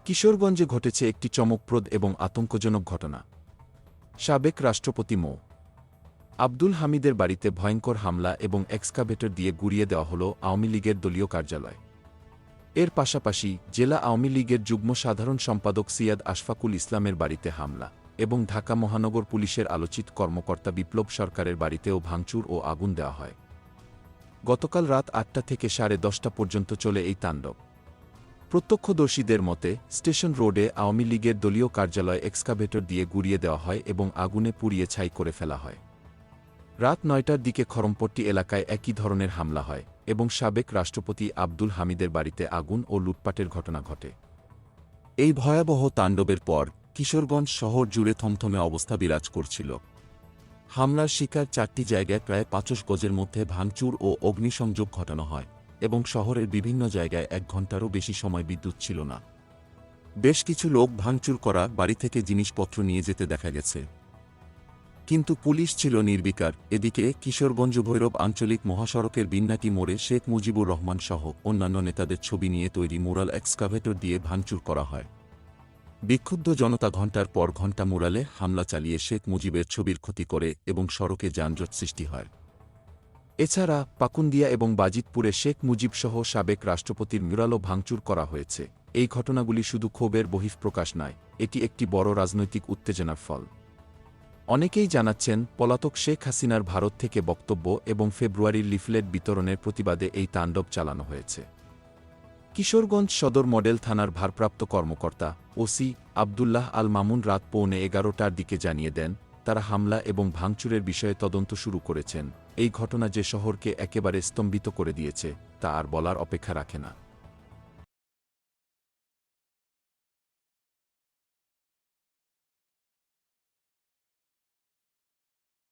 কিশোরগঞ্জে ঘটেছে একটি চমকপ্রদ এবং আতঙ্কজনক ঘটনা। সাবেক রাষ্ট্রপতি মো. আব্দুল হামিদের বাড়িতে ভয়ঙ্কর হামলা এবং এক্সকাভেটর দিয়ে গুড়িয়ে দেওয়া হল আওয়ামী লীগের দলীয় কার্যালয়। এর পাশাপাশি জেলা আওয়ামী লীগের যুগ্ম সাধারণ সম্পাদক সিয়াদ আশফাকুল ইসলামের বাড়িতে হামলা এবং ঢাকা মহানগর পুলিশের আলোচিত কর্মকর্তা বিপ্লব সরকারের বাড়িতেও ভাঙচুর ও আগুন দেওয়া হয়। গতকাল রাত ৮টা থেকে 10:30 পর্যন্ত চলে এই তাণ্ডব। প্রত্যক্ষদর্শীদের মতে, স্টেশন রোডে আওয়ামী লীগের দলীয় কার্যালয় এক্সকাভেটর দিয়ে গুড়িয়ে দেওয়া হয় এবং আগুনে পুড়িয়ে ছাই করে ফেলা হয়। রাত ৯টার দিকে খড়মপট্টি এলাকায় একই ধরনের হামলা হয় এবং সাবেক রাষ্ট্রপতি আব্দুল হামিদের বাড়িতে আগুন ও লুটপাটের ঘটনা ঘটে। এই ভয়াবহ তাণ্ডবের পর কিশোরগঞ্জ শহর জুড়ে থমথমে অবস্থা বিরাজ করছিল। হামলার শিকার ৪টি জায়গায় প্রায় ৫০ গজের মধ্যে ভাঙচুর ও অগ্নিসংযোগ ঘটানো হয় এবং শহরের বিভিন্ন জায়গায় ১ ঘণ্টারও বেশি সময় বিদ্যুৎ ছিল না। বেশ কিছু লোক ভাঙচুর করা বাড়ি থেকে জিনিসপত্র নিয়ে যেতে দেখা গেছে, কিন্তু পুলিশ ছিল নির্বিকার। এদিকে কিশোরগঞ্জ ভৈরব আঞ্চলিক মহাসড়কের বিন্নাটি মোড়ে শেখ মুজিবুর রহমান সহ অন্যান্য নেতাদের ছবি নিয়ে তৈরি মুরাল এক্সকাভেটর দিয়ে ভাঙচুর করা হয়। বিক্ষুব্ধ জনতা ঘণ্টার পর ঘণ্টা মুরালে হামলা চালিয়ে শেখ মুজিবের ছবির ক্ষতি করে এবং সড়কে যানজট সৃষ্টি হয়। এছাড়া পাকুন্দিয়া এবং বাজিতপুরে শেখ মুজিবসহ সাবেক রাষ্ট্রপতির ম্যুরালও ভাঙচুর করা হয়েছে। এই ঘটনাগুলি শুধু ক্ষোভের বহিঃপ্রকাশ নয়, এটি একটি বড় রাজনৈতিক উত্তেজনার ফল। অনেকেই জানাচ্ছেন, পলাতক শেখ হাসিনার ভারত থেকে বক্তব্য এবং ফেব্রুয়ারির লিফলেট বিতরণের প্রতিবাদে এই তাণ্ডব চালানো হয়েছে। কিশোরগঞ্জ সদর মডেল থানার ভারপ্রাপ্ত কর্মকর্তা ওসি আবদুল্লাহ আল মামুন রাত 11:15টার দিকে জানিয়ে দেন, তারা হামলা এবং ভাঙচুরের বিষয়ে তদন্ত শুরু করেছেন। এই ঘটনা যে শহরকে একেবারে স্তম্ভিত করে দিয়েছে তা আর বলার অপেক্ষা রাখে না।